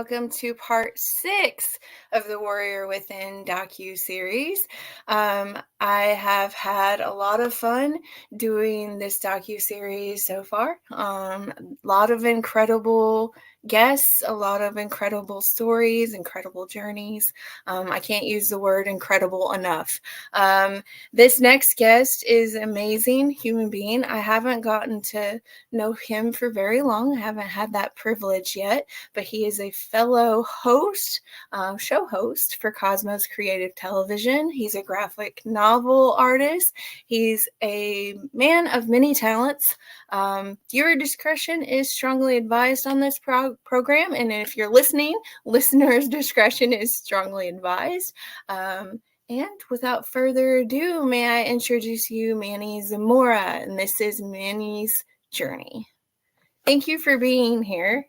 welcome to part 6 of the Warrior Within docuseries. I have had a lot of fun doing this docuseries so far. A lot of incredible guests, a lot of incredible stories, incredible journeys. I can't use the word incredible enough. This next guest is amazing human being. I haven't gotten to know him for very long. I haven't had that privilege yet, but he is a fellow host, show host for Cosmos Creative Television. He's a graphic novel artist. He's a man of many talents. Viewer discretion is strongly advised on this program, and if you're listening, listeners' discretion is strongly advised. And without further ado, may I introduce you, Manny Zamora, and this is Manny's Journey. Thank you for being here.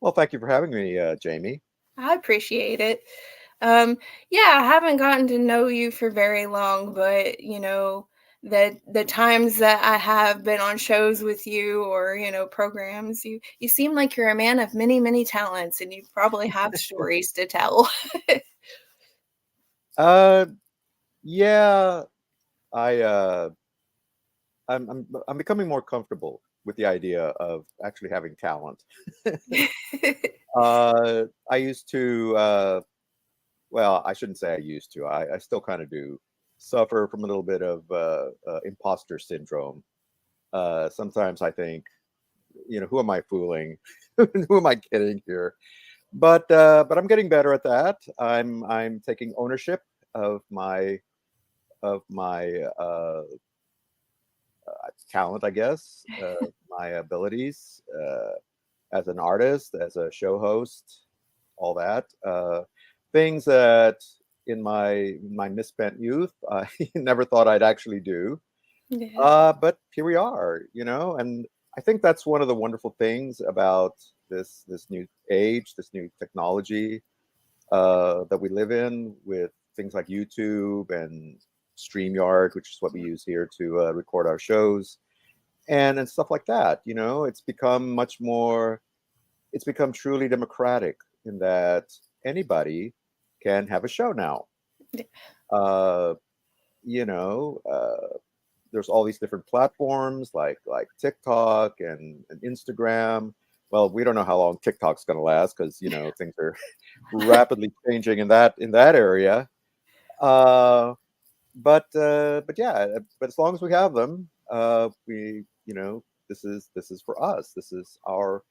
Well, thank you for having me, Jamie. I appreciate it. Yeah, I haven't gotten to know you for very long, but the times that I have been on shows with you or programs, you seem like you're a man of many, many talents, and you probably have stories to tell. Yeah, I I'm becoming more comfortable with the idea of actually having talent. I used to, well, I shouldn't say I used to. I still kind of do suffer from a little bit of imposter syndrome. Sometimes I think, who am I fooling? Who am I kidding here? But I'm getting better at that. I'm taking ownership of my talent, I guess, my abilities as an artist, as a show host, all that. Things that in my misspent youth I never thought I'd actually do. Yeah. But here we are, and I think that's one of the wonderful things about this new age, this new technology that we live in, with things like YouTube and StreamYard, which is what we use here to record our shows, and stuff like that. It's become much more. It's become truly democratic in that anybody can have a show now. Uh, you know, there's all these different platforms like TikTok and Instagram. Well, we don't know how long TikTok's going to last because things are rapidly changing in that area. Uh, but yeah, but as long as we have them, we this is for us. This is our,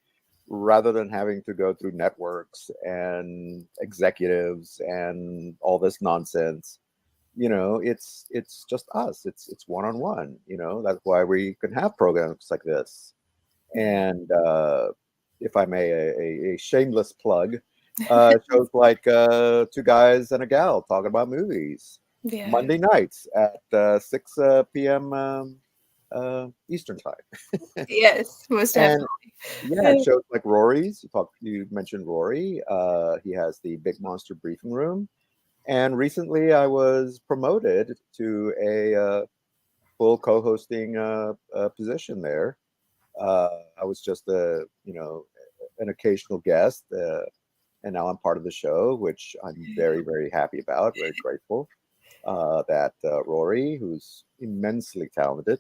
rather than having to go through networks and executives and all this nonsense. It's just us. It's one on one. That's why we can have programs like this. And if I may, a shameless plug, shows like Two Guys and a Gal talking about movies Yeah. Monday nights at 6 p.m. Eastern time. Yes, most And yeah, definitely. it shows like Rory's. You mentioned Rory. He has the Big Monster Briefing Room. And recently I was promoted to a full co-hosting position there. I was just an occasional guest, and now I'm part of the show, which I'm very, very happy about, very grateful that Rory, who's immensely talented,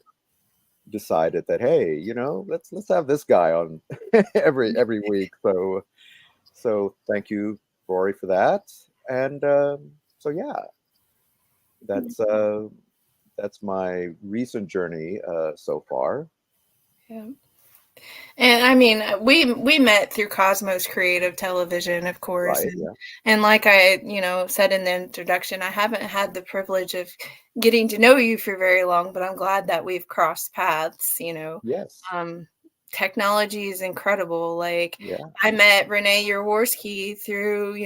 decided that, hey, let's have this guy on every week. So thank you, Rory, for that. And so yeah, that's uh, that's my recent journey so far. Yeah. And I mean, we met through Cosmos Creative Television, of course, Right? and Yeah. and like I said in the introduction, I haven't had the privilege of getting to know you for very long, but I'm glad that we've crossed paths. Yes. Um, Technology is incredible. Like Yeah. I met Renee Yaworski through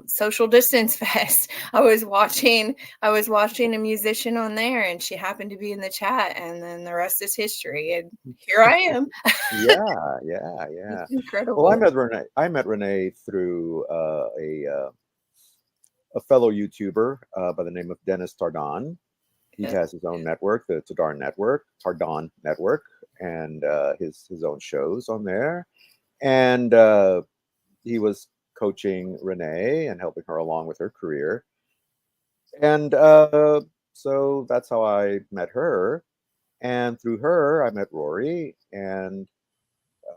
Social Distance Fest. I was watching a musician on there, and she happened to be in the chat, and then the rest is history. And here I am. Yeah. Yeah. Yeah. It's Well, I incredible. met Renee. I met Renee through a fellow YouTuber by the name of Dennis Tardon. He Yeah. has his own network, the Tardon Network, and his own shows on there. And he was coaching Renee and helping her along with her career. And so that's how I met her. And through her, I met Rory. And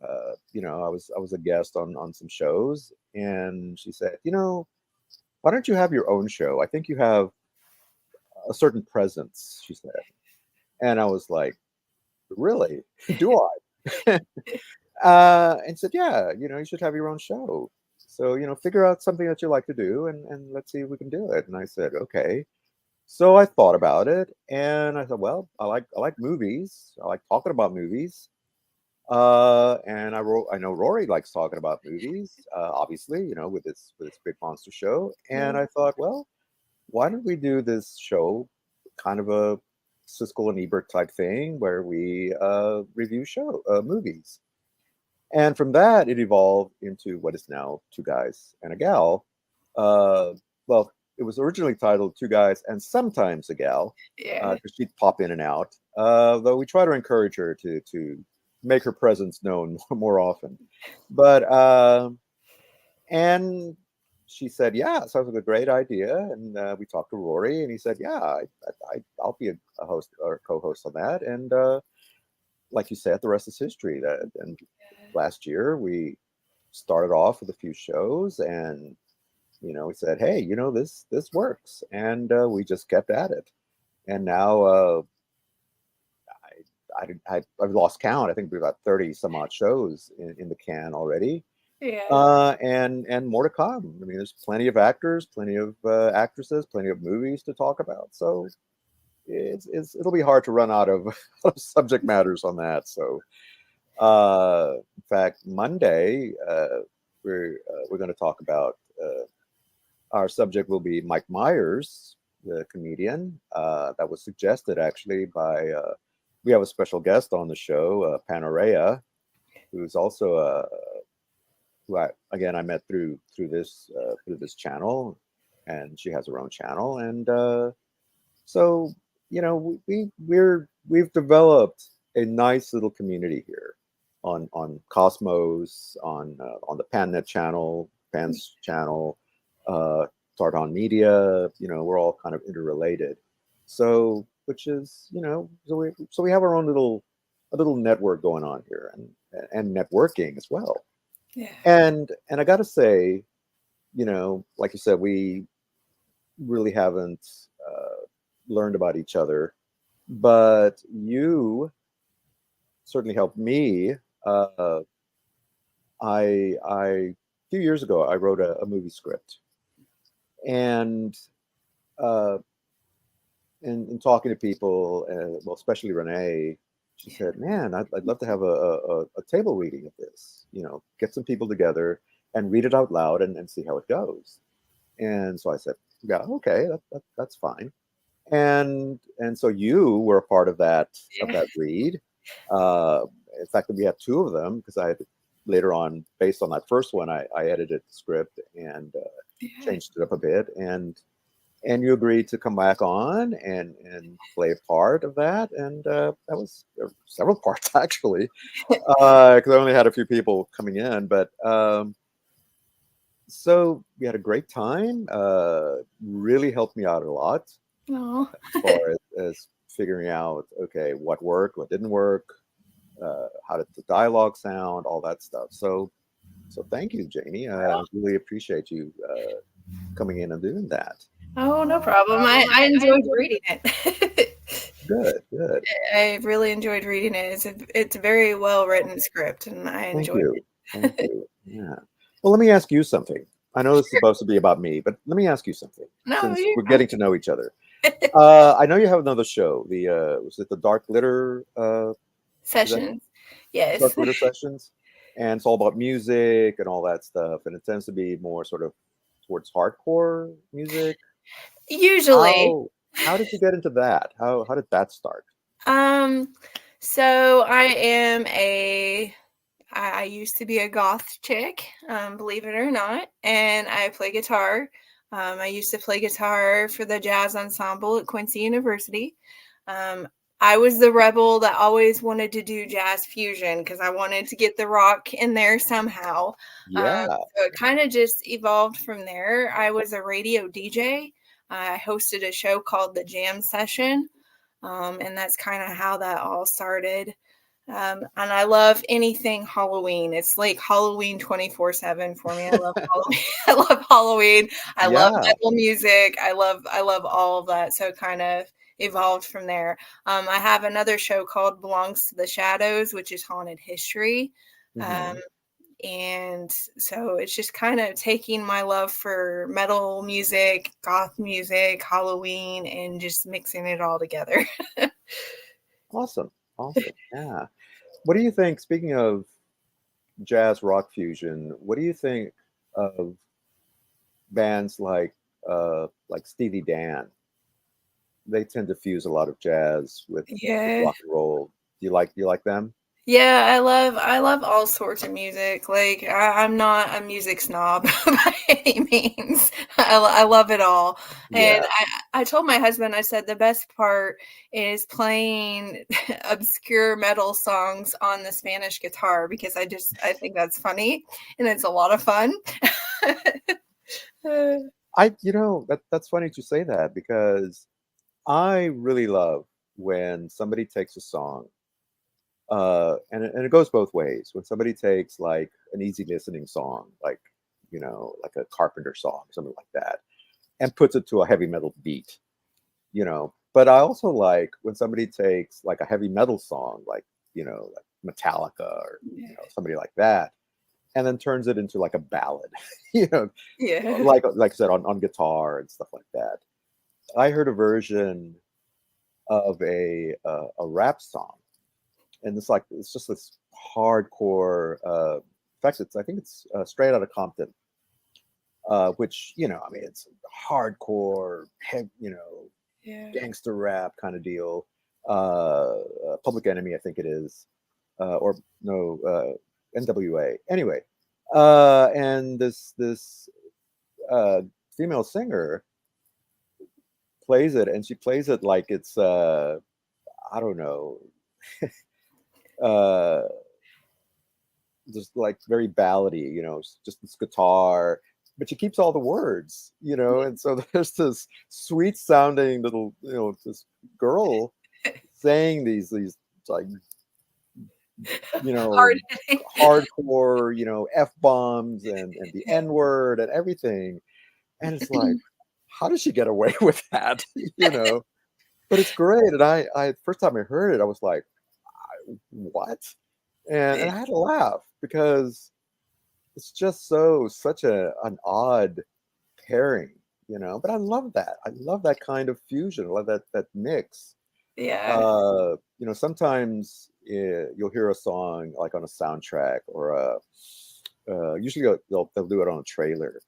I was a guest on some shows. And she said, why don't you have your own show? I think you have a certain presence, she said. And I was like, really? Do I? And said, yeah, you should have your own show. So, figure out something that you like to do, and let's see if we can do it. And I said, okay. So I thought about it, and I thought, well, I like movies. I like talking about movies. And I know Rory likes talking about movies, obviously, with its big monster show. And Yeah. I thought, well, why don't we do this show, kind of a Siskel and Ebert type thing, where we review movies. And from that, it evolved into what is now Two Guys and a Gal. Well, it was originally titled Two Guys and Sometimes a Gal, Yeah. because she'd pop in and out. Though we try to encourage her to make her presence known more often. But and she said, "Yeah, sounds like a great idea." And we talked to Rory, and he said, "Yeah, I'll be a host or co-host on that." And like you said, the rest is history. That and last year we started off with a few shows, and we said, hey, this works, and we just kept at it. And now I've lost count. I think we've got 30 some odd shows in the can already, Yeah. and more to come. I mean, there's plenty of actors, plenty of actresses, plenty of movies to talk about. So it'll be hard to run out of subject matters on that. So in fact, Monday we're going to talk about. Our subject will be Mike Myers, the comedian. That was suggested actually by. We have a special guest on the show, Panorea, who's also who I met through this channel, and she has her own channel, and so we've developed a nice little community here on Cosmos, on the PanNet channel, Pan's channel, uh, Tardon Media. We're all kind of interrelated. So, which is, so we have our own a little network going on here, and networking as well. Yeah. And I got to say, like you said, we really haven't learned about each other, but you certainly helped me. Uh, a few years ago, I wrote a movie script, and uh, in talking to people, well, especially Renee, she Yeah. said, "Man, I'd love to have a table reading of this. Get some people together and read it out loud and see how it goes." And so I said, "Yeah, okay, that's fine." And so you were a part of Yeah. that read. Uh, in fact, we had two of them, because I had later on, based on that first one, I edited the script and Yeah. changed it up a bit, and you agreed to come back on and play a part of that, and that was several parts actually, because I only had a few people coming in, but so we had a great time. Really helped me out a lot Oh. far as figuring out, okay, what worked, what didn't work, how did the dialogue sound, all that stuff. So thank you, Jamie. I really appreciate you coming in and doing that. Oh, no problem. I enjoyed reading it. Good, good. I really enjoyed reading it. It's a very well written script, and I Thank enjoyed you. it. Thank you. Yeah. Well, let me ask you something. I know this is supposed to be about me, but let me ask you something, No, since you're we're fine. getting to know each other. I know you have another show. Was it the Dark Glitter? Is that Sessions. Dark Yes. Glitter Sessions? And it's all about music and all that stuff. And it tends to be more sort of towards hardcore music. Usually. How did you get into that? How did that start? Um, so I used to be a goth chick, believe it or not, and I play guitar. I used to play guitar for the jazz ensemble at Quincy University. Um, I was the rebel that always wanted to do jazz fusion because I wanted to get the rock in there somehow. Yeah. So it kind of just evolved from there. I was a radio DJ. I hosted a show called The Jam Session, and that's kind of how that all started. And I love anything Halloween. It's like Halloween 24/7 for me. I love Halloween. I love Halloween. I love Yeah. metal music. I love all of that. So it kind of evolved from there. I have another show called Belongs to the Shadows, which is haunted history. Um, Hmm. and so it's just kind of taking my love for metal music, goth music, Halloween, and just mixing it all together. Awesome. Awesome. Yeah. What do you think, speaking of jazz rock fusion, what do you think of bands like Steely Dan? They tend to fuse a lot of jazz with Yeah. rock and roll. Do you like them? Yeah, I love all sorts of music. Like I'm not a music snob by any means. I love it all. And Yeah. I told my husband, I said the best part is playing obscure metal songs on the Spanish guitar because I think that's funny and it's a lot of fun. That's funny to say that because I really love when somebody takes a song, and it goes both ways. When somebody takes like an easy listening song, like a Carpenter song, something like that, and puts it to a heavy metal beat, But I also like when somebody takes like a heavy metal song, like Metallica or Yeah. somebody like that, and then turns it into like a ballad, you know, Yeah. like I said on guitar and stuff like that. I heard a version of a rap song, and it's just this hardcore. In fact, I think it's straight out of Compton, which I mean, it's hardcore, Yeah. gangster rap kind of deal. Public Enemy, I think it is, or no, NWA. Anyway, and this uh, female singer plays it, and she plays it like it's I don't know, uh, just like very ballady, it's just this guitar, but she keeps all the words, and so there's this sweet sounding little, this girl saying these like, you know, Hard. hardcore, F bombs and the N word and everything. And it's like, how does she get away with that? you know, but it's great. And I first time I heard it, I was like, what? And I had to laugh because it's just such an odd pairing, But I love that. I love that kind of fusion. I love that mix. Yeah. Sometimes you'll hear a song like on a soundtrack or usually they'll do it on a trailer.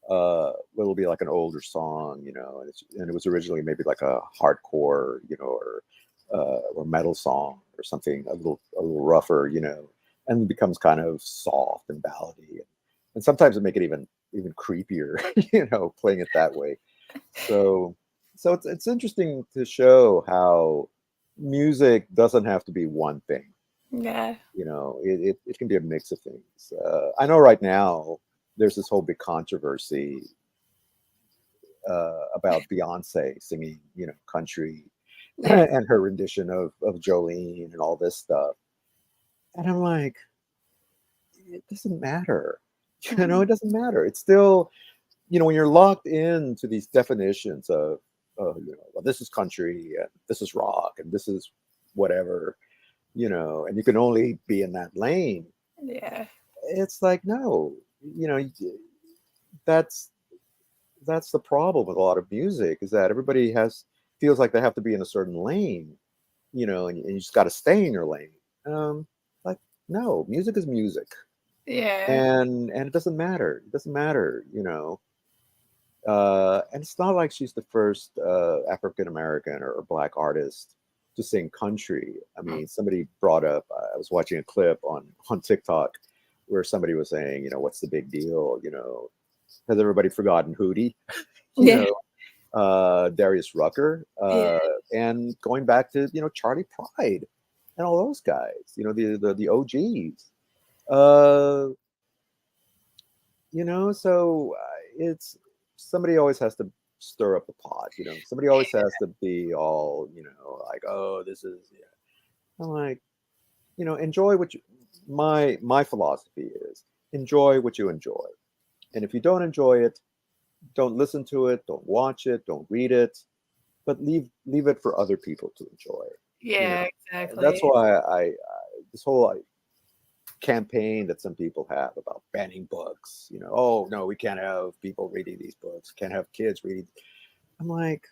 It'll be like an older song, and it was originally maybe like a hardcore, or metal song or something a little rougher, and it becomes kind of soft and ballady, and sometimes it make it even creepier, playing it that way. So it's interesting to show how music doesn't have to be one thing. Yeah. It can be a mix of things. I know right now there's this whole big controversy about Beyonce singing, country Yeah. and her rendition of Jolene and all this stuff. And I'm like, it doesn't matter. Mhm. It doesn't matter. It's still, when you're locked into these definitions of, well, this is country and this is rock and this is whatever, and you can only be in that lane. Yeah. It's like, no, you know, that's that's the problem with a lot of music is that everybody feels like they have to be in a certain lane, and you just got to stay in your lane. Um, like, no, music is music, Yeah. and it doesn't matter. It doesn't matter, and it's not like she's the first African American or Black artist to sing country. I mean, somebody brought up. I was watching a clip on TikTok where somebody was saying, what's the big deal? Has everybody forgotten Hootie? you Yeah. know, Darius Rucker, Yeah. and going back to Charlie Pride and all those guys, the OGs. Uh, so it's somebody always has to stir up the pot. Somebody always has to be all like, oh, this is yeah. I'm like, enjoy what you. My philosophy is enjoy what you enjoy, and if you don't enjoy it, don't listen to it, don't watch it, don't read it, but leave it for other people to enjoy. Yeah, That's exactly. why I this whole campaign that some people have about banning books. Oh no, we can't have people reading these books, can't have kids reading. I'm like,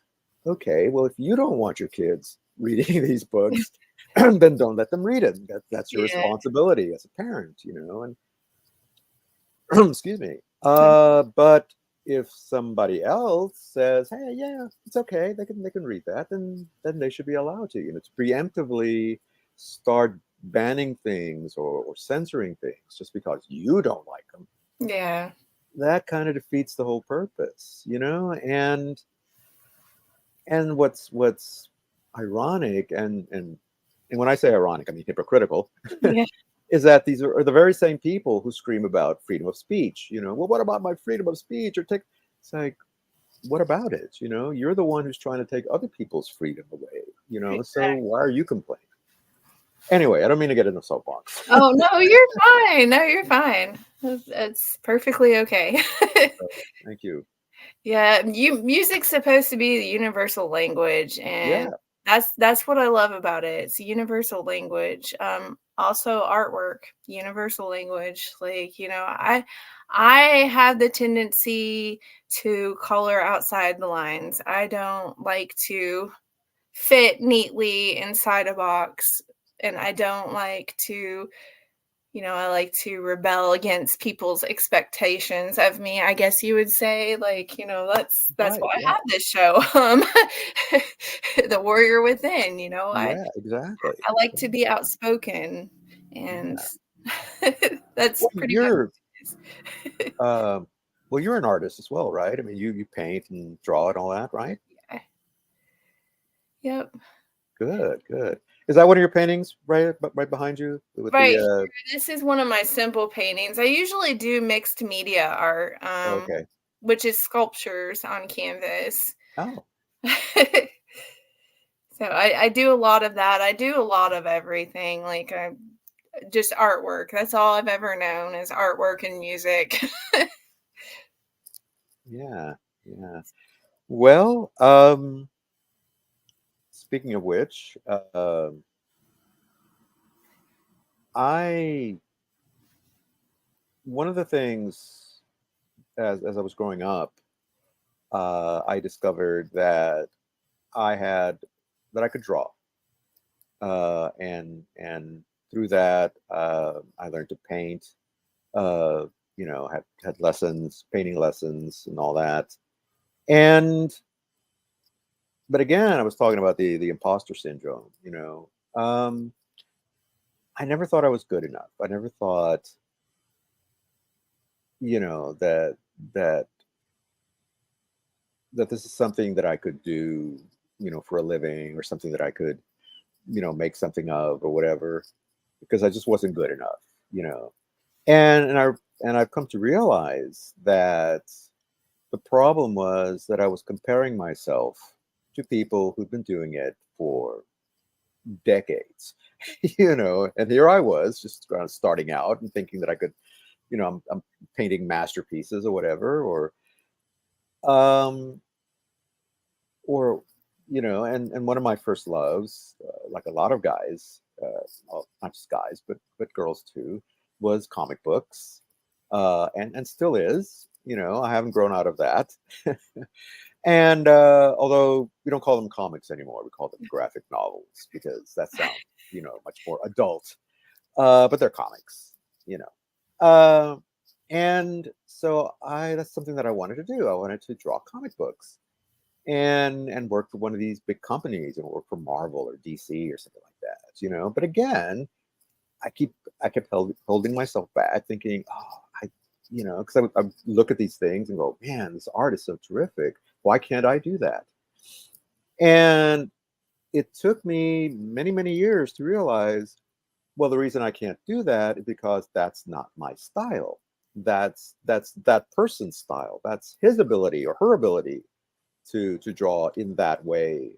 okay, well, if you don't want your kids reading these books, then don't let them read it. That's your Yeah. responsibility as a parent, and excuse me. But if somebody else says, "Hey, yeah, it's okay. They can read that," then they should be allowed to. To preemptively start banning things or censoring things just because you don't like them. Yeah. That kind of defeats the whole purpose, And what's ironic and when I say ironic, I mean hypocritical, Yeah. is that these are the very same people who scream about freedom of speech. Well, what about my freedom of speech? Or take it's like, what about it? You're the one who's trying to take other people's freedom away. So Exactly. why are you complaining? Anyway, I don't mean to get in the soapbox. Oh, no, you're fine. No, you're fine. It's perfectly okay. Thank you. Yeah, music's supposed to be the universal language, and Yeah, that's what I love about it. It's a universal language. Also artwork, universal language. Like, I have the tendency to color outside the lines. I don't like to fit neatly inside a box, and I don't like to I like to rebel against people's expectations of me, I guess you would say, like, that's right. why I Yeah, have this show, The Warrior Within, yeah, exactly. I like to be outspoken, and Yeah. that's Well, pretty much it is. um, you're an artist as well, right? I mean, you paint and draw and all that, right? Yeah. Yep. Good, good. Is that one of your paintings right behind you with the Right here, this is one of my simple paintings. I usually do mixed media art, okay. which is sculptures on canvas. Oh, So I do a lot of that. I do a lot of everything, like, just artwork. That's all I've ever known is artwork and music. yeah, yeah. Well, speaking of which, I one of the things as I was growing up, I discovered that I could draw, and through that, I learned to paint. Uh, had lessons, painting lessons, and all that. And but again, I was talking about the imposter syndrome. I never thought I was good enough. I never thought, that that that this is something that I could do, for a living, or something that I could, make something of, or whatever, because I just wasn't good enough, you know. And I've come to realize that the problem was that I was comparing myself to people who'd been doing it for decades, and here I was just kind of starting out and thinking that I could, I'm painting masterpieces or whatever, um, or, and one of my first loves, like a lot of guys, well, not just guys, but girls too, was comic books, and still is. I haven't grown out of that. And although we don't call them comics anymore, we call them graphic novels because that sounds, much more adult. But they're comics, you know. Uh, and so that's something that I wanted to do. I wanted to draw comic books and work for one of these big companies and work for Marvel or DC or something like that. But again, I kept holding myself back, thinking, oh, because I look at these things and go, man, this art is so terrific. Why can't I do that? And it took me many, many years to realize, well, the reason I can't do that is because that's not my style. That's that person's style. That's his ability or her ability to draw in that way.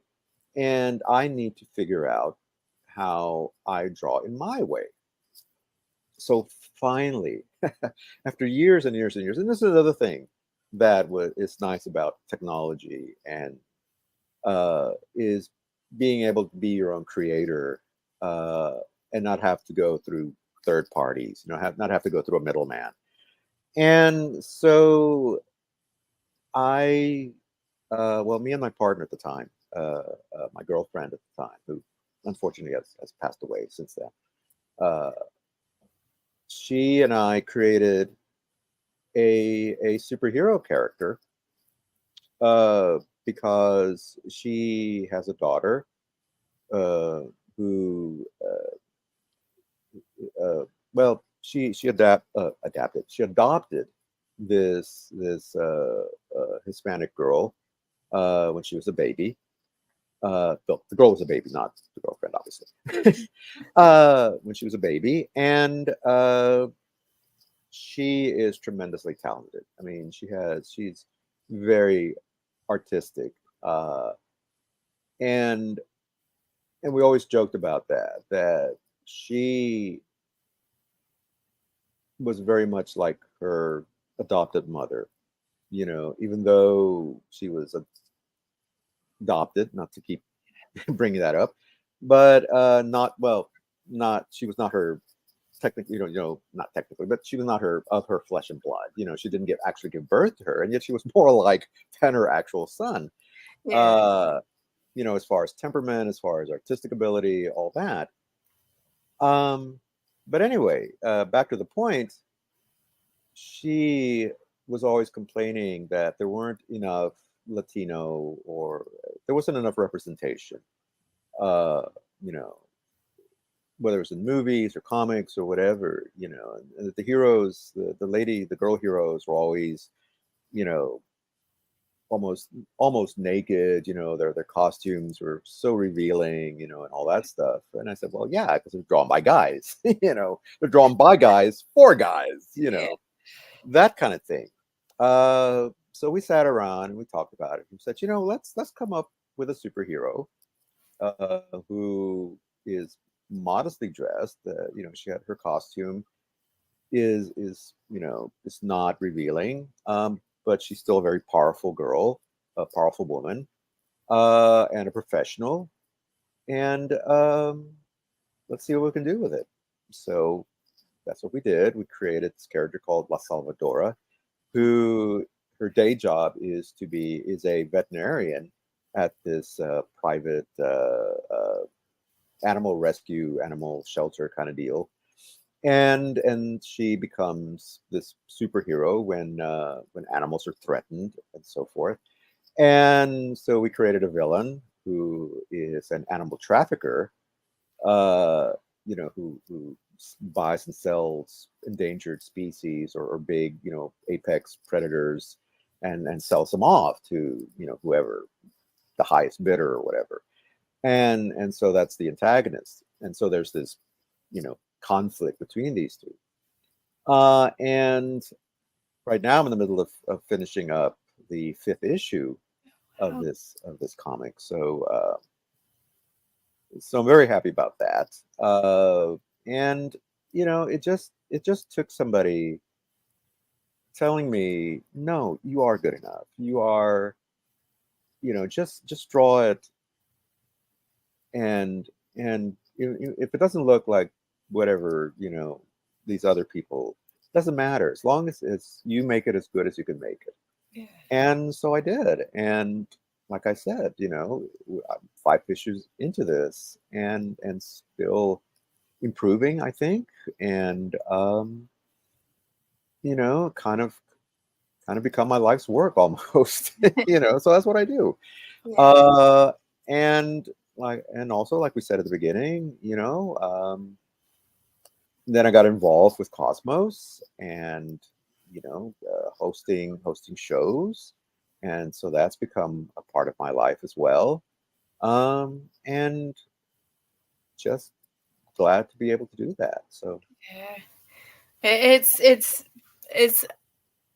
And I need to figure out how I draw in my way. So finally, after years and years and years, and this is another thing that is nice about technology and is being able to be your own creator, uh, and not have to go through third parties, not have to go through a middleman. And so I, well, me and my partner at the time, my girlfriend at the time, who unfortunately has passed away since then, uh, she and I created a superhero character, uh, because she has a daughter, who well, she adopted this Hispanic girl when she was a baby. The girl was a baby, not the girlfriend, obviously. When she was a baby, and she is tremendously talented. I mean, she's very artistic, and we always joked about that she was very much like her adopted mother. Even though she was adopted, not to keep bringing that up, but not well, not she was not her technically, not technically, but she was not her of her flesh and blood. She didn't actually give birth to her, and yet she was more like than her actual son. Yeah. Uh, as far as temperament, as far as artistic ability, all that. Um, but anyway, back to the point. She was always complaining that there weren't enough Latino, or there wasn't enough representation. Uh, you know, whether it's in movies or comics or whatever, and the heroes, the girl heroes were always, you know, almost almost naked. Their costumes were so revealing, and all that stuff. And I said, well, yeah, because they're drawn by guys. They're drawn by guys for guys. Yeah. That kind of thing. So we sat around and we talked about it. We said, let's come up with a superhero, who is modestly dressed. She had her costume is not revealing, but she's still a very powerful girl, a powerful woman, and a professional. And let's see what we can do with it. So that's what we did. We created this character called La Salvadora, who her day job is a veterinarian at this private animal rescue, animal shelter kind of deal. And she becomes this superhero when animals are threatened and so forth. And so we created a villain who is an animal trafficker, uh, who buys and sells endangered species, or big, apex predators, and sells them off to, whoever, the highest bidder or whatever. And so that's the antagonist. And so there's this, conflict between these two. And right now I'm in the middle of finishing up the fifth issue of Oh, this comic. So I'm very happy about that. And it just took somebody telling me, no, you are good enough. You are, just draw it, and if it doesn't look like whatever, these other people, doesn't matter as long as you make it as good as you can make it. yeah. And so I did. And like I said, I'm 5 issues into this, and still improving, I think. And kind of become my life's work almost. So that's what I do. Yeah. uh and also, like we said at the beginning, then I got involved with Cosmos, and hosting shows, and so that's become a part of my life as well. And just glad to be able to do that. So Yeah. It's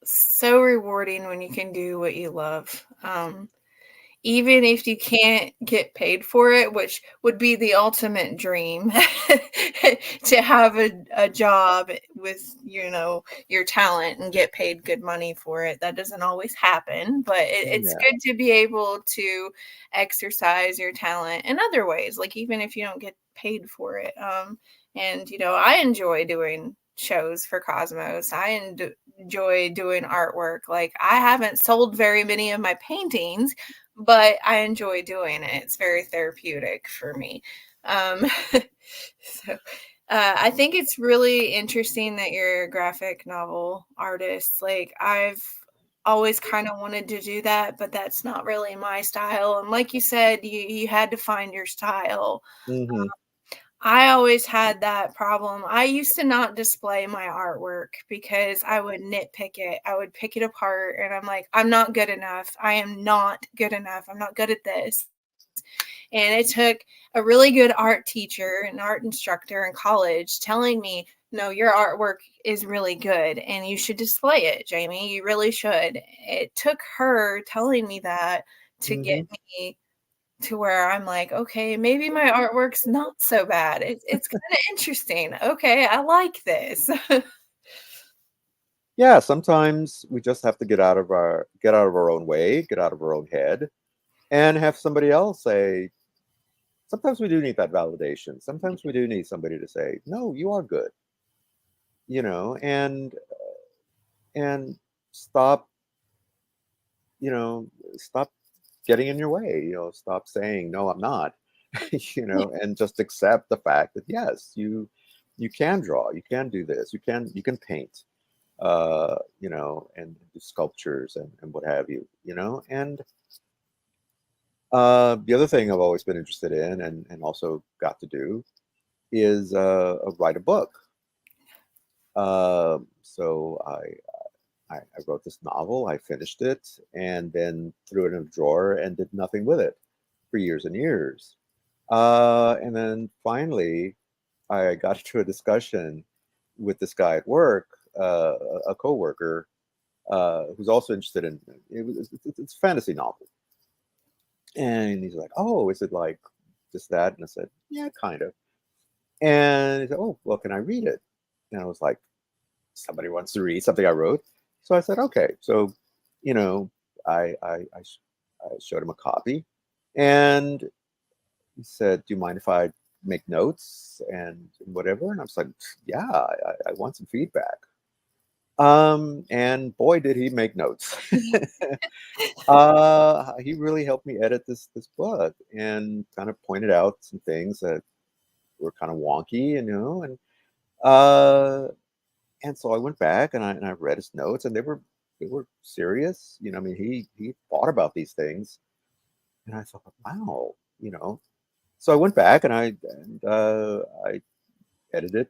so rewarding when you can do what you love. Even if you can't get paid for it, which would be the ultimate dream, to have a job with, your talent and get paid good money for it. That doesn't always happen, but it's yeah. good to be able to exercise your talent in other ways, like even if you don't get paid for it. And I enjoy doing shows for Cosmos. I enjoy doing artwork. Like, I haven't sold very many of my paintings, but I enjoy doing it. It's very therapeutic for me. Um, so I think it's really interesting that you're a graphic novel artist. Like, I've always kind of wanted to do that, but that's not really my style. And like you said, you had to find your style. Hmm. I always had that problem. I used to not display my artwork because I would nitpick it. I would pick it apart and I'm like, I'm not good enough. I am not good enough. I'm not good at this. And it took a really good art teacher, an art instructor in college telling me, no, your artwork is really good and you should display it, Jamie. You really should. It took her telling me that to get Hmm. me to where I'm like, okay, maybe my artwork's not so bad. It's kind of interesting. Okay, I like this. Yeah, sometimes we just have to get out of our own way, get out of our own head, and have somebody else say. Sometimes we do need that validation. Sometimes we do need somebody to say, "No, you are good," and stop, you know, stop getting in your way. Stop saying, "No, I'm not," and just accept the fact that yes, you can draw, you can do this, you can paint, and do sculptures and what have you. And the other thing I've always been interested in and also got to do is write a book. So I wrote this novel, I finished it, and then threw it in a drawer and did nothing with it for years and years. And then finally, I got into a discussion with this guy at work, a coworker, who's also interested in it's a fantasy novel. And he's like, "Oh, is it like just that?" And I said, "Yeah, kind of." And he said, "Oh, well, can I read it?" And I was like, "Somebody wants to read something I wrote." So I said, "Okay." So, you know, I showed him a copy, and he said, "Do you mind if I make notes and whatever?" And I was like, "Yeah, I want some feedback." And boy, did he make notes. He really helped me edit this book and kind of pointed out some things that were kind of wonky, uh, and so I went back and I read his notes, and they were serious. I mean, he thought about these things, and I thought, wow. So I went back and I edited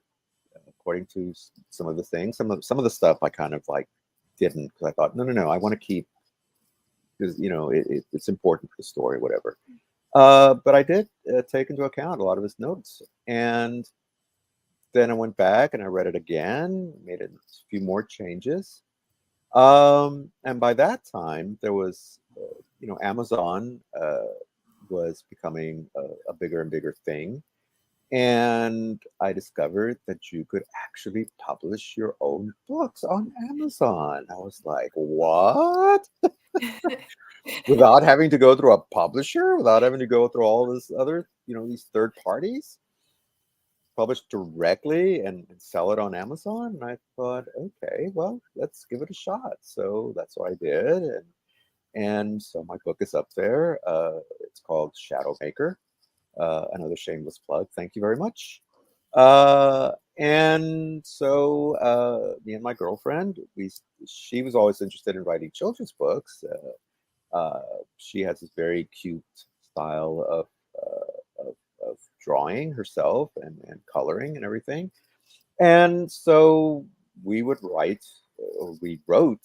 according to some of the things. Some of the stuff I kind of like didn't, because I thought, no, no, no, I want to keep, because it's important for the story, whatever. But I did take into account a lot of his notes, and then I went back and I read it again, made a few more changes. And by that time, there was, Amazon was becoming a bigger and bigger thing. And I discovered that you could actually publish your own books on Amazon. I was like, what? Without having to go through a publisher, without having to go through all this other, these third parties, publish directly and sell it on Amazon. And I thought, okay, well, let's give it a shot. So that's what I did. And so my book is up there. It's called Shadow Maker. Another shameless plug. Thank you very much. And so me and my girlfriend, she was always interested in writing children's books. She has this very cute style of drawing herself and coloring and everything. And so we would write we wrote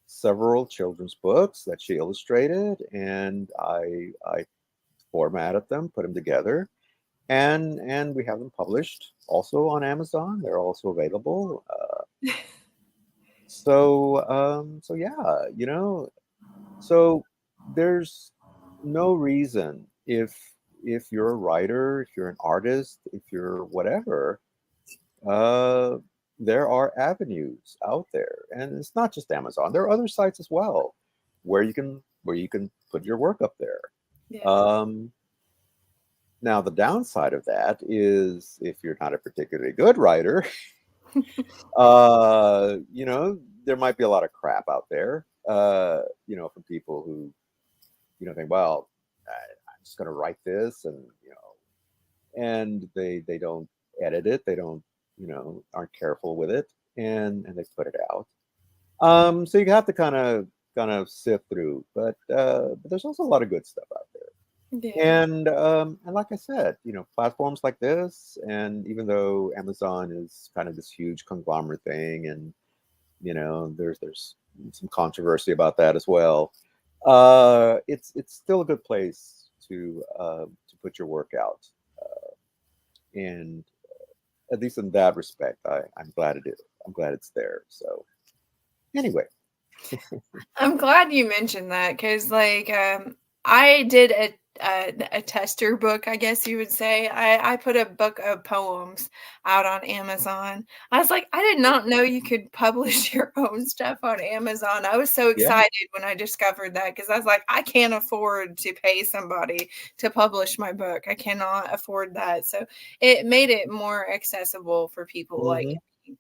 several children's books that she illustrated, and I formatted them, put them together, and we have them published also on Amazon. They're also available. So yeah, so there's no reason if you're a writer, if you're an artist, if you're whatever, uh, there are avenues out there, and it's not just Amazon. There are other sites as well where you can put your work up there. Yeah. Um, Now, the downside of that is if you're not a particularly good writer, there might be a lot of crap out there, from people who, think, well, I'm just going to write this, and they don't edit it, they don't, aren't careful with it, and they put it out. So you have to kind of sift through, but there's also a lot of good stuff out there. Yeah. And like I said, platforms like this, and even though Amazon is kind of this huge conglomerate thing, and there's some controversy about that as well. It's still a good place to put your work out, and at least in that respect, I'm glad it is. I'm glad it's there. So anyway, I'm glad you mentioned that because, like, I did a tester book, I guess you would say. I put a book of poems out on Amazon. I was like, I did not know you could publish your own stuff on Amazon. I was so yeah, excited when I discovered that because I was like, I can't afford to pay somebody to publish my book. I cannot afford that. So it made it more accessible for people like hmm me.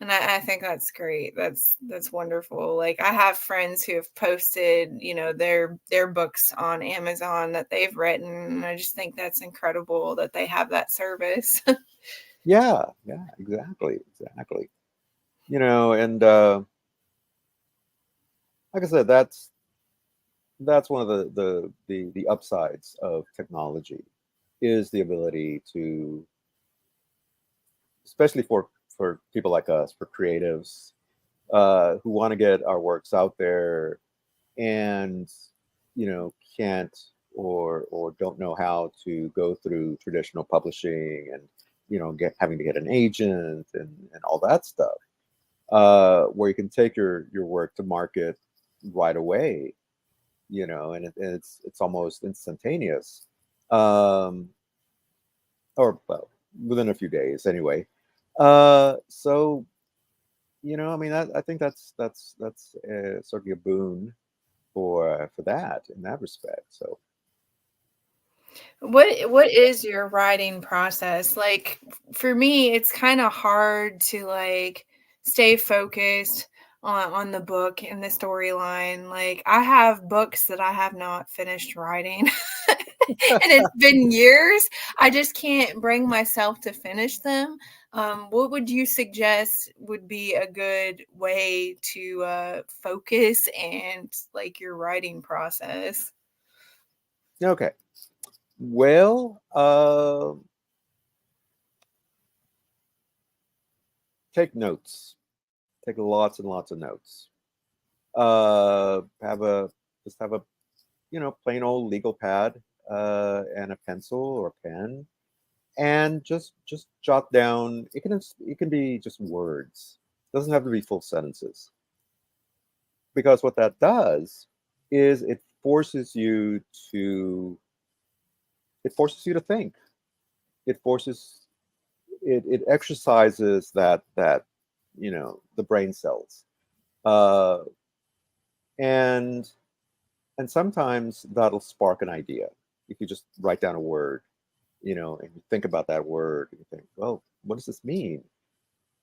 And I think that's great. That's wonderful. Like I have friends who have posted, their books on Amazon that they've written. And I just think that's incredible that they have that service. yeah, exactly. And like I said, that's one of the upsides of technology is the ability to, especially for people like us, for creatives, who want to get our works out there, and can't or don't know how to go through traditional publishing, and get having to get an agent and all that stuff, where you can take your work to market right away, and it's almost instantaneous, um, or well, within a few days anyway. So I mean, I think that's certainly a boon for that in that respect. So What is your writing process? Like for me, it's kind of hard to like stay focused on the book and the storyline. Like I have books that I have not finished writing and it's been years. I just can't bring myself to finish them. What would you suggest would be a good way to focus and like your writing process? okay, well, take notes. Take lots and lots of notes. Have a just have a plain old legal pad, and a pencil or pen, and just jot down. It can be just words. It doesn't have to be full sentences, because what that does is to it forces you to think. It forces it exercises the brain cells, uh, and and sometimes that'll spark an idea. If you just write down a word, and you think about that word, and you think, well, what does this mean?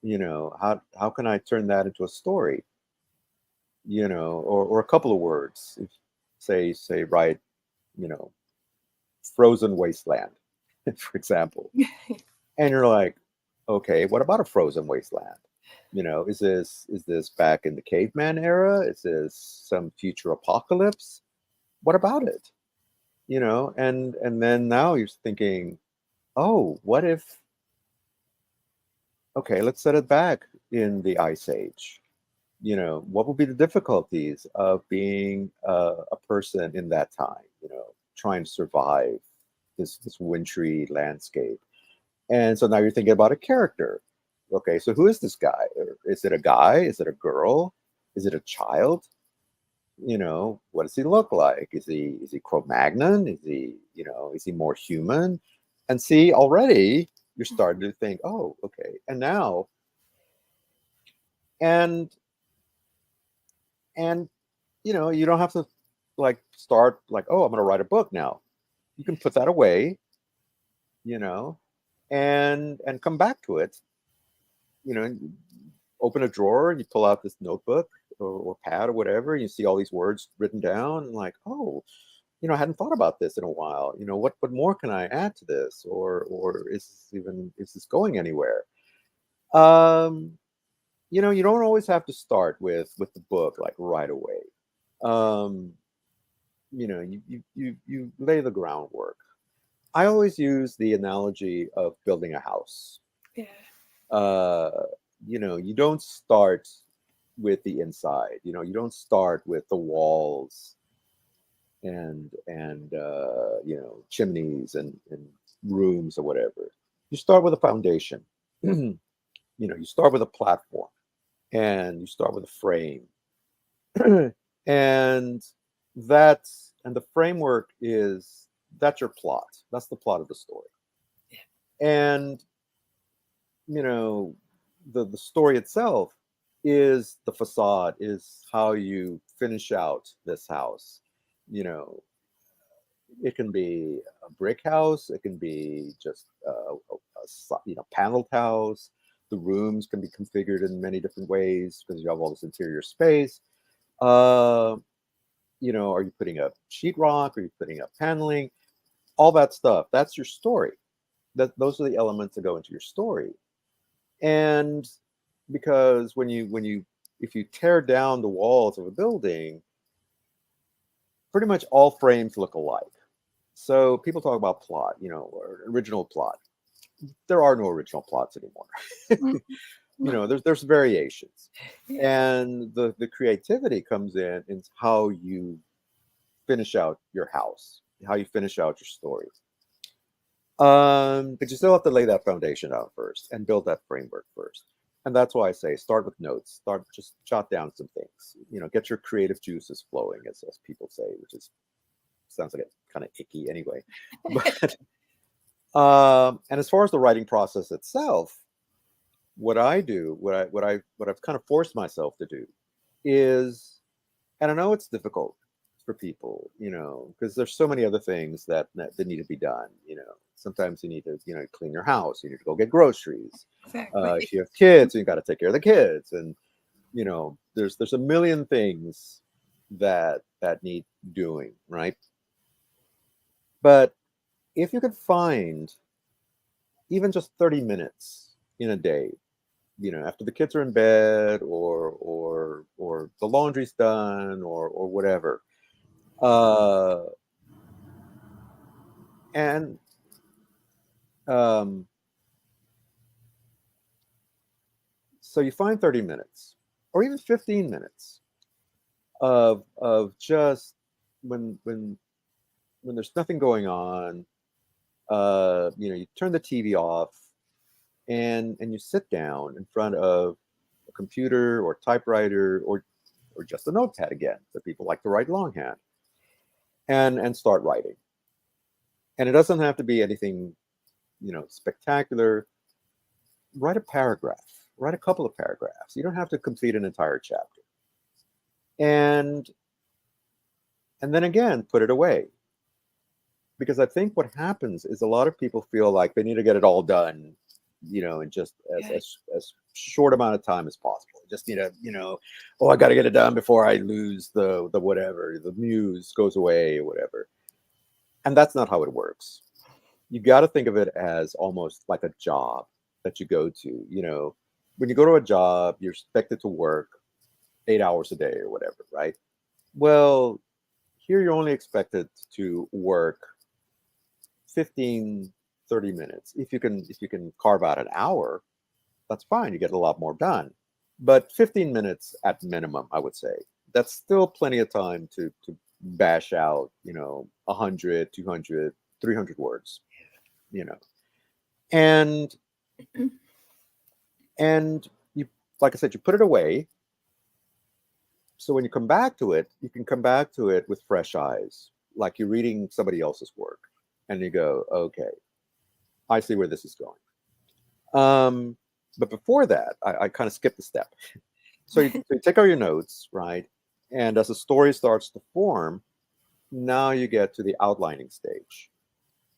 How can I turn that into a story? Or a couple of words. If, say write, you know, frozen wasteland, for example. And you're like, okay, what about a frozen wasteland? Is this back in the caveman era? Is this some future apocalypse? What about it? And then now you're thinking, oh, what if, okay, let's set it back in the ice age. What would be the difficulties of being a person in that time, trying to survive this wintry landscape. And so now you're thinking about a character. Okay, so who is this guy? Is it a guy? Is it a girl? Is it a child? What does he look like? Is he Cro-Magnon? Is he more human? And see, already you're starting to think, oh, okay. And now, and and you don't have to like start like, oh, I'm going to write a book now. You can put that away, you know, and come back to it. And open a drawer and you pull out this notebook or pad or whatever. And you see all these words written down, and like, oh, I hadn't thought about this in a while. What more can I add to this, or is this going anywhere? Um, you don't always have to start with the book like right away. Um, you lay the groundwork. I always use the analogy of building a house. Yeah. uh, you don't start with the inside. You don't start with the walls and chimneys and rooms or whatever. You start with a foundation. You start with a platform, and you start with a frame, and the framework that's your plot. That's the plot of the story, and you know the story itself is the facade, is how you finish out this house. you know it can be a brick house, it can be just paneled house. The rooms can be configured in many different ways because you have all this interior space. uh, are you putting up sheetrock, are you putting up paneling, all that stuff? That's your story. Those are the elements that go into your story. And because when you if you tear down the walls of a building, pretty much all frames look alike. So people talk about plot, or original plot. There are no original plots anymore. There's variations, Yeah. and the creativity comes in how you finish out your house, how you finish out your story. But you still have to lay that foundation out first and build that framework first. And that's why I say start with notes. Start, just jot down some things. Get your creative juices flowing, as people say, which is sounds like it's kind of icky anyway. But and as far as the writing process itself, what I do, what I've kind of forced myself to do is, and I know it's difficult for people, because there's so many other things that need to be done. Sometimes you need to, clean your house, you need to go get groceries. Exactly. If you have kids, you got to take care of the kids, and there's a million things that need doing, right? But if you could find even just 30 minutes in a day, after the kids are in bed, or the laundry's done, or whatever, uh, and um, so you find 30 minutes or even 15 minutes of just when there's nothing going on. You turn the TV off, and you sit down in front of a computer or typewriter, or just a notepad again, that people like to write longhand, and start writing. And it doesn't have to be anything spectacular. Write a paragraph, write a couple of paragraphs. You don't have to complete an entire chapter. And then again, put it away. Because I think what happens is a lot of people feel like they need to get it all done, in just Yeah. as short amount of time as possible. Just need to, oh, I got to get it done before I lose the whatever, the muse goes away or whatever. And that's not how it works. You got to think of it as almost like a job that you go to. When you go to a job, you're expected to work 8 hours a day or whatever, right? Well, here you're only expected to work 15, 30 minutes. If you can carve out an hour, that's fine. You get a lot more done. but 15 minutes at minimum, I would say. That's still plenty of time to bash out, 100, 200, 300 words, you know. And and you, like I said, you put it away. So when you come back to it, you can come back to it with fresh eyes, like you're reading somebody else's work, and you go, okay, I see where this is going. But before that, I kind of skipped a step. So you take out your notes, right? And as the story starts to form, now you get to the outlining stage.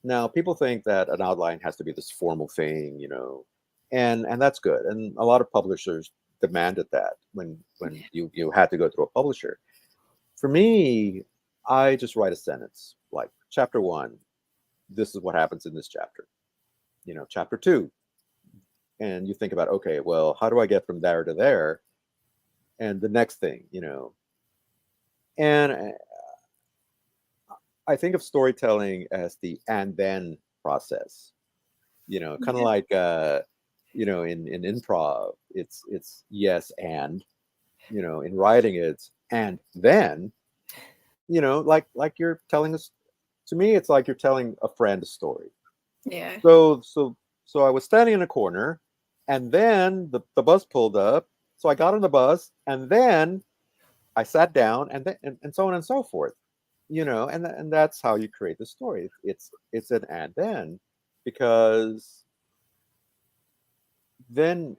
Now, people think that an outline has to be this formal thing, and that's good. And a lot of publishers demanded that when you had to go through a publisher. For me, I just write a sentence like chapter one, this is what happens in this chapter. Chapter two, and you think about, okay, well, how do I get from there to there? And the next thing, and I think of storytelling as the and then process, kind of Yeah. like, in improv, it's yes and, in writing it's and then, like you're telling us. To me, it's like you're telling a friend a story. Yeah. So I was standing in a corner, and then the bus pulled up. So I got on the bus, and then I sat down, and then and so on and so forth. And that's how you create the story. It's an and then, because then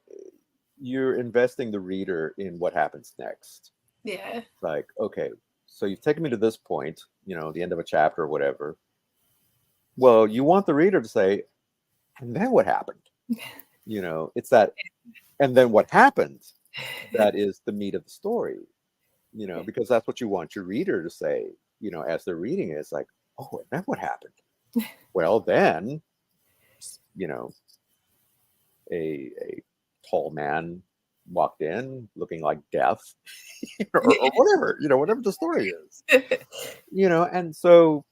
you're investing the reader in what happens next. Yeah. Like, okay, so you've taken me to this point, the end of a chapter or whatever. Well, you want the reader to say, and then what happened? It's that, and then what happened, that is the meat of the story, because that's what you want your reader to say, as they're reading it. It's like, oh, and then what happened? Well, then, you know, a tall man walked in looking like death, or whatever, whatever the story is, and so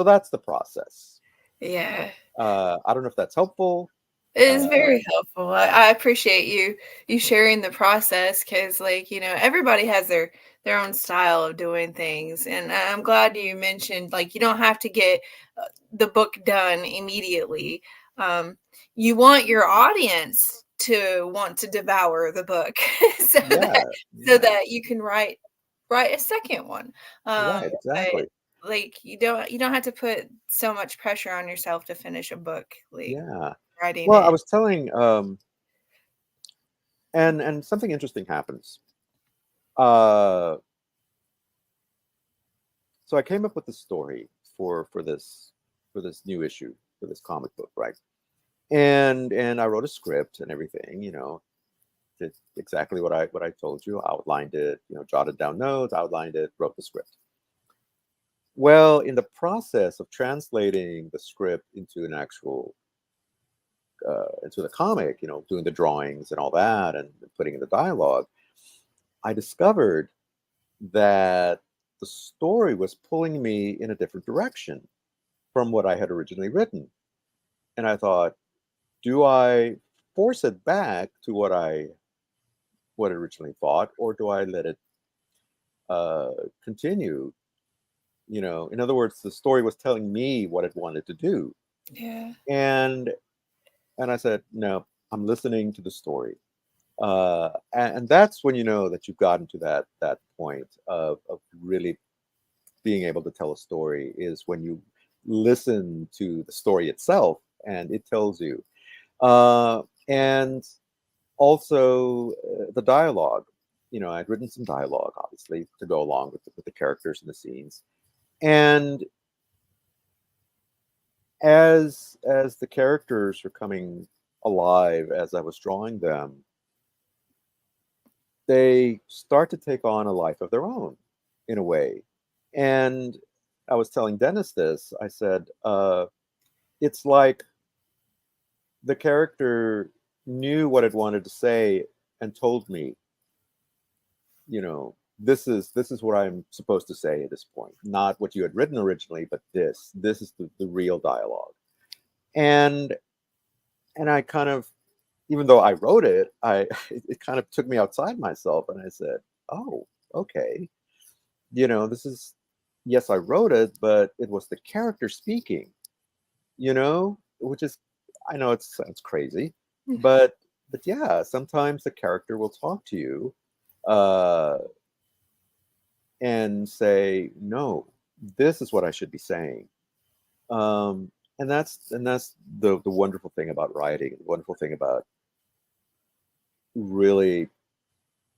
that's the process. Yeah. I don't know if that's helpful. It is Uh, very helpful. I appreciate you sharing the process because, like, everybody has their own style of doing things, and I'm glad you mentioned, like, you don't have to get the book done immediately. Um, you want your audience to want to devour the book so yeah, that yeah, you can write a second one. right, But exactly. like you don't have to put so much pressure on yourself to finish a book, like Yeah. writing Well, I it. was telling, and something interesting happens. Uh, so I came up with the story for this new issue, for this comic book, right? And I wrote a script and everything, did exactly what I told you, outlined it, jotted down notes, outlined it, wrote the script. Well, in the process of translating the script into an actual into the comic, doing the drawings and all that, and putting in the dialogue, I discovered that the story was pulling me in a different direction from what I had originally written. And I thought, do I force it back to what I originally thought, or do I let it uh, continue? In other words, the story was telling me what it wanted to do, Yeah. and I said, no, I'm listening to the story. And that's when you know that you've gotten to that point of really being able to tell a story, is when you listen to the story itself and it tells you. And also the dialogue. I'd written some dialogue, obviously, to go along with the characters and the scenes. And as the characters were coming alive, as I was drawing them, they start to take on a life of their own, in a way. And I was telling Dennis this. I said, it's like the character knew what it wanted to say and told me, this is what I'm supposed to say at this point, not what you had written originally, but this is the real dialogue. And I kind of even though I wrote it, I it kind of took me outside myself, and I said, "Oh, okay, this is yes, I wrote it, but it was the character speaking, which is I know it sounds crazy, but yeah, sometimes the character will talk to you, uh, and say, "No, this is what I should be saying." Um, and that's the wonderful thing about writing, the wonderful thing about really,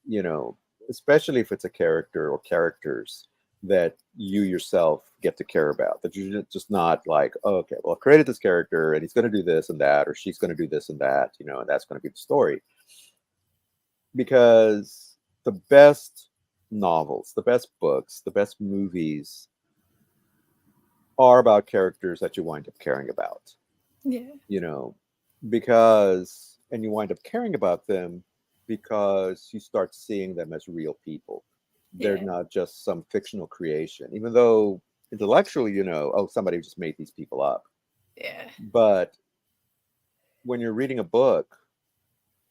you know, especially if it's a character or characters that you yourself get to care about, that you're just not like, oh, okay, well, I've created this character and he's going to do this and that, or she's going to do this and that, and that's going to be the story. Because the best novels, the best books, the best movies are about characters that you wind up caring about, Yeah. you know, and you wind up caring about them because you start seeing them as real people. They're Yeah. not just some fictional creation, even though intellectually, oh, somebody just made these people up. Yeah. But when you're reading a book,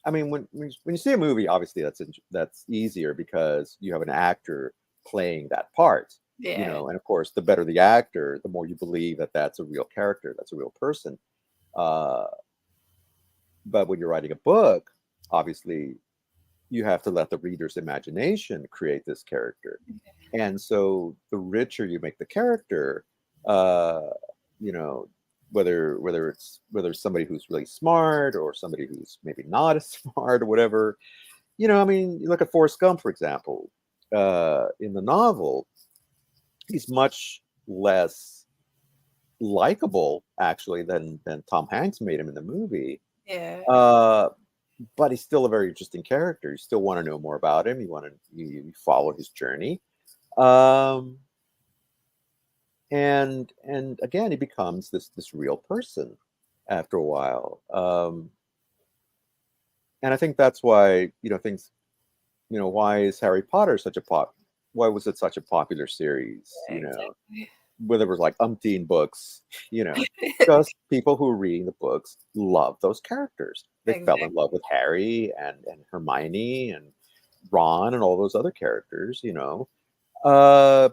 I mean, when you see a movie, obviously that's easier because you have an actor playing that part, Yeah. and of course, the better the actor, the more you believe that that's a real character, that's a real person. Uh, but when you're writing a book, obviously, you have to let the reader's imagination create this character. And so the richer you make the character, uh, you know, whether it's somebody who's really smart or somebody who's maybe not as smart or whatever, I mean, you look at Forrest Gump, for example. In the novel, he's much less likable actually than Tom Hanks made him in the movie. Yeah. Uh, but he's still a very interesting character. You still want to know more about him. You follow his journey. Um, and again, he becomes this real person after a while. And I think that's why things. Why is Harry Potter such a pop? Why was it such a popular series? Exactly. Where there was like umpteen books. Because people who were reading the books loved those characters. They fell in Exactly. love with Harry and Hermione and Ron and all those other characters.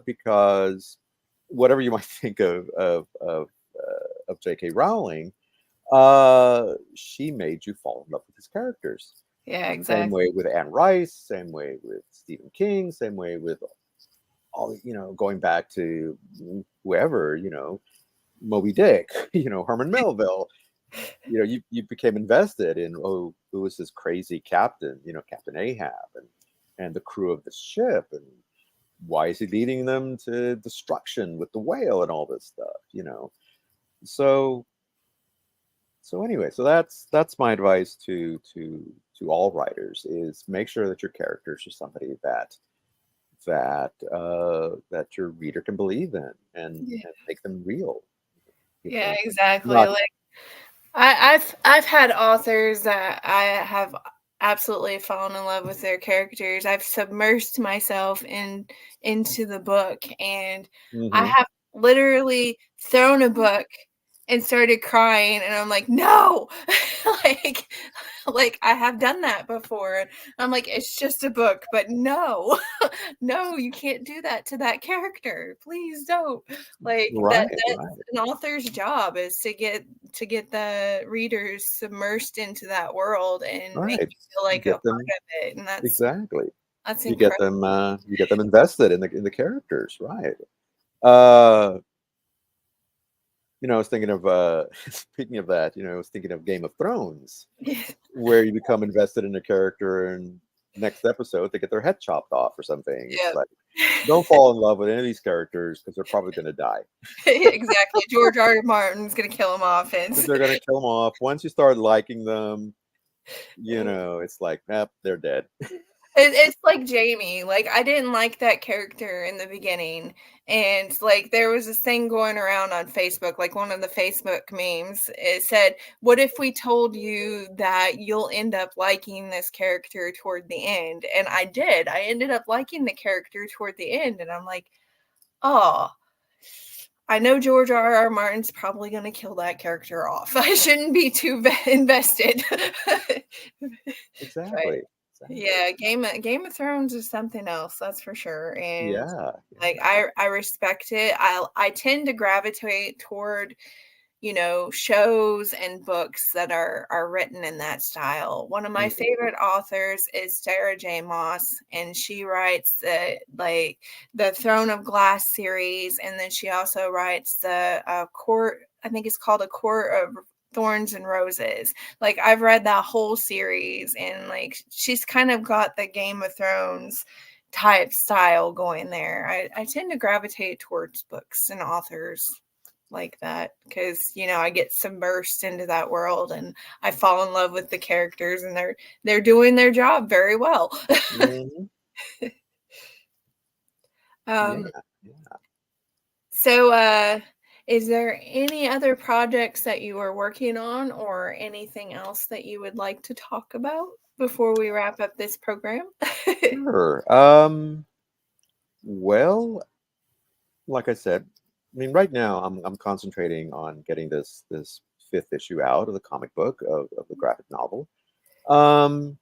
Because whatever you might think of J.K. Rowling, she made you fall in love with his characters. Yeah, Same way exactly. with Anne Rice, same way with Stephen King, same way with all going back to whoever, Moby Dick, Herman Melville. You became invested in, oh, who is this crazy captain, Captain Ahab, and the crew of the ship, and why is he leading them to destruction with the whale and all this stuff. So anyway, so that's my advice to all writers is make sure that your characters are somebody that your reader can believe in Yeah. and make them real. Yeah, exactly. Not Like I've had authors that I have absolutely fallen in love with their characters. I've submersed myself into the book, and I hmm have literally thrown a book and started crying, and I'm like, "No!" like like I have done that before. I'm like, "It's just a book," but no. No, you can't do that to that character. Please don't. Like right, that's right, an author's job is to get the readers submersed into that world and make right. you feel like a Get part them of it, and exactly. that's You get incredible. them invested in the characters, right? Uh, I was thinking of speaking of that, I was thinking of Game of Thrones, where you become invested in a character and next episode they get their head chopped off or something. It's Yep. like don't fall in love with any of these characters because they're probably going to die. Exactly. George R. R. Martin's gonna kill him off, and They're going to kill them off. Once you start liking them, it it's like, they're dead. it's like Jamie, like, I didn't like that character in the beginning, and, like, there was this thing going around on Facebook, like, one of the Facebook memes, it said, "What if we told you that you'll end up liking this character toward the end?" And I did, I ended up liking the character toward the end, and I'm like, "Oh." I know George R. R. Martin's probably going to kill that character off. I shouldn't be too invested. But Exactly. Exactly. yeah, Game of Thrones is something else, that's for sure. And Yeah. like Yeah. I respect it. I tend to gravitate toward, shows and books that are written in that style. One of my Mhm. favorite authors is Sarah J. Maas, and she writes the Throne of Glass series, and then she also writes the court. I think it's called A Court of Thorns and Roses. Like I've read that whole series, and like she's kind of got the Game of Thrones type style going there. I tend to gravitate towards books and authors like that because I get submersed into that world and I fall in love with the characters, and they're doing their job very well. Mhm. Yeah. um Yeah. so is there any other projects that you are working on or anything else that you would like to talk about before we wrap up this program? Sure. Well, like I said, I mean, right now I'm concentrating on getting this fifth issue out of the comic book of the graphic novel. Um,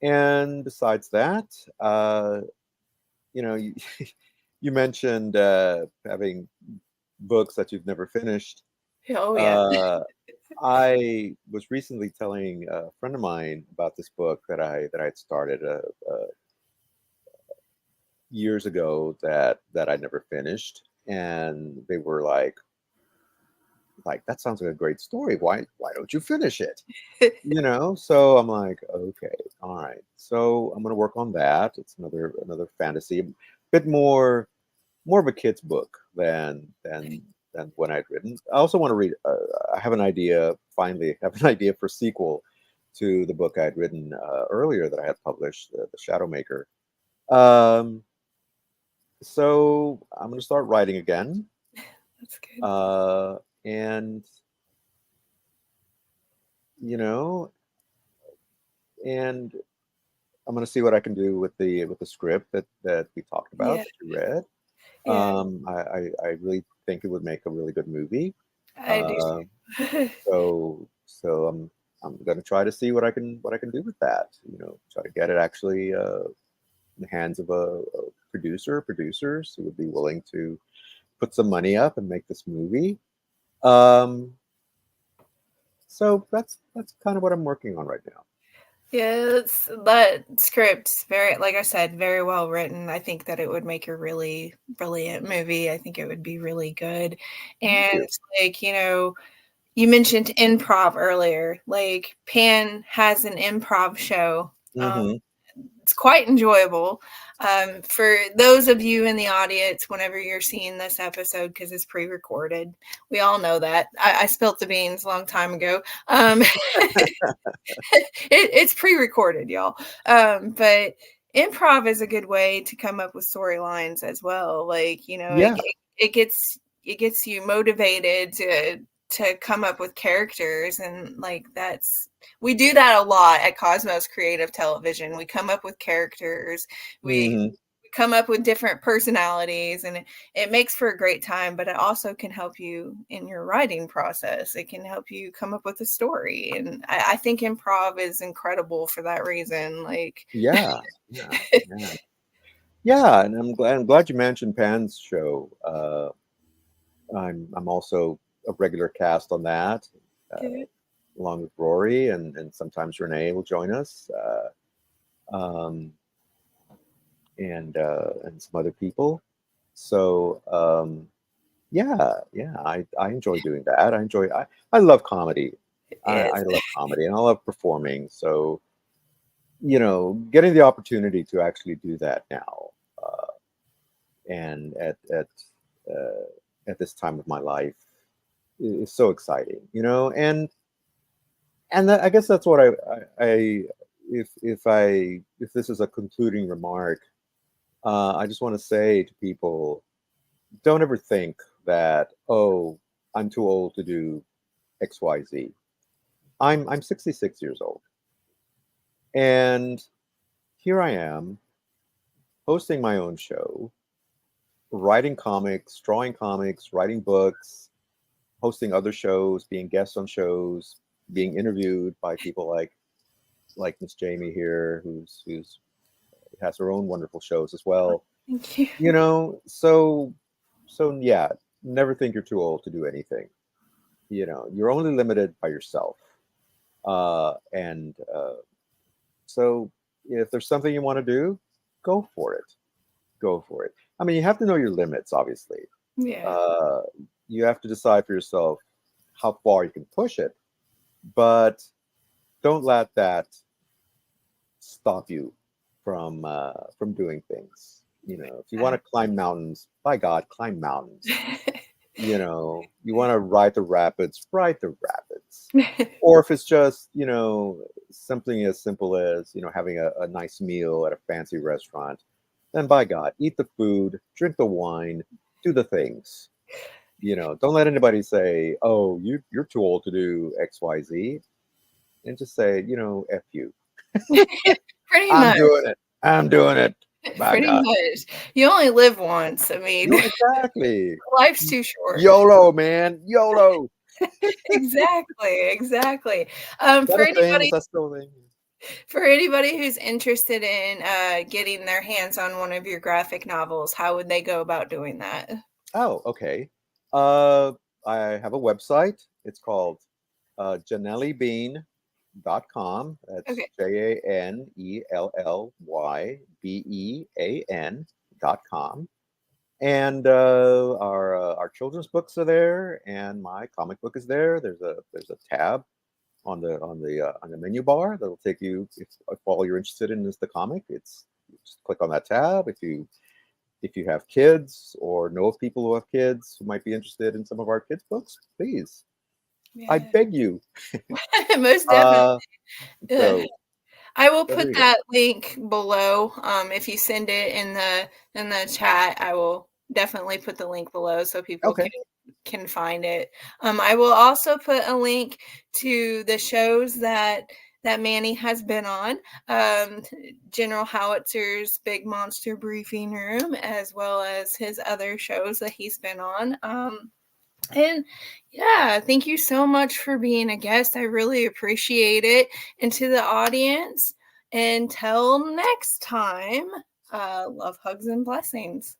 and besides that, you you mentioned having books that you've never finished. Oh yeah. Uh, I was recently telling a friend of mine about this book that I had started years ago that I never finished, and they were like that sounds like a great story. Why don't you finish it? So I'm like, okay, all right. So I'm gonna work on that. It's another fantasy, a bit more of a kid's book than when I'd written. I also want to read. I have an idea. Finally, have an idea for sequel to the book I'd written earlier that I had published, the Shadow Maker. Um, so I'm going to start writing again, That's good. uh, and you know, and I'm going to see what I can do with the script that we talked about Yeah. that you read. Yeah, I really think it would make a really good movie. I do Uh, too. so I'm gonna try to see what I can do with that. Try to get it actually in the hands of a producers who would be willing to put some money up and make this movie. Um, so that's kind of what I'm working on right now. Yeah, that script's very, like I said, very well written. I think that it would make a really brilliant movie. I think it would be really good. Thank And you. like, you mentioned improv earlier. Like Pan has an improv show. Hmm. It's quite enjoyable. For those of you in the audience, whenever you're seeing this episode, because it's pre-recorded, we all know that. I spilt the beans a long time ago. It's pre-recorded, y'all. But improv is a good way to come up with storylines as well. Like, Yeah. it gets you motivated to come up with characters, and like we do that a lot at Cosmos Creative Television. We come up with characters. We Hmm. come up with different personalities, and it makes for a great time, but it also can help you in your writing process. It can help you come up with a story, and I think improv is incredible for that reason. Like Yeah. Yeah. Yeah. Yeah. And I'm glad you mentioned Pan's show. I'm also a regular cast on that, uh, good. along with Rory, and sometimes Renee will join us, um, and some other people. So yeah, yeah, I enjoy doing that. I love comedy. I Yes. love comedy and I love performing. So getting the opportunity to actually do that now, and at this time of my life is so exciting. And I guess that's what I if this is a concluding remark, I just want to say to people, don't ever think that, oh, I'm too old to do XYZ. I'm 66 years old, and here I am hosting my own show, writing comics, drawing comics, writing books, hosting other shows, being guests on shows, being interviewed by people like Miss Jamie here, who's has her own wonderful shows as well. Thank you. You know, so yeah, never think you're too old to do anything. You know, you're only limited by yourself. And so if there's something you want to do, go for it. Go for it. I mean, you have to know your limits, obviously. Yeah. Uh, you have to decide for yourself how far you can push it, but don't let that stop you from doing things. You know, if you want to climb mountains, by God, climb mountains. You know, you want to ride the rapids. Or if it's just, you know, something as simple as, you know, having a nice meal at a fancy restaurant, then by God, eat the food, drink the wine, do the things. You know, don't let anybody say, "Oh, you're too old to do X, Y, Z," and just say, you know, "F you." Pretty I'm much. doing it. I'm doing it. By Pretty God. much. You only live once. I mean, You exactly. life's too short. YOLO, man. YOLO. Exactly, exactly. Is that For a thing? Is anybody that still a thing? for anybody who's interested in getting their hands on one of your graphic novels, how would they go about doing that? Oh, okay. Uh, I have a website. It's called janellybean.com. That's Okay. JANELLYBEAN.com. And our children's books are there, and my comic book is there. There's a tab on the menu bar that'll take you if all you're interested in is the comic. It's you just click on that tab. If you have kids or know of people who have kids who might be interested in some of our kids' books, please, I Yeah. beg you. Most definitely. Uh, Ugh. so, I will so there put you go. that link below. If you send it in the chat, I will definitely put the link below so people Okay. can find it. I will also put a link to the shows that Manny has been on. General Howitzer's Big Monster Briefing Room, as well as his other shows that he's been on. And yeah, thank you so much for being a guest. I really appreciate it. And to the audience, until next time, love, hugs, and blessings.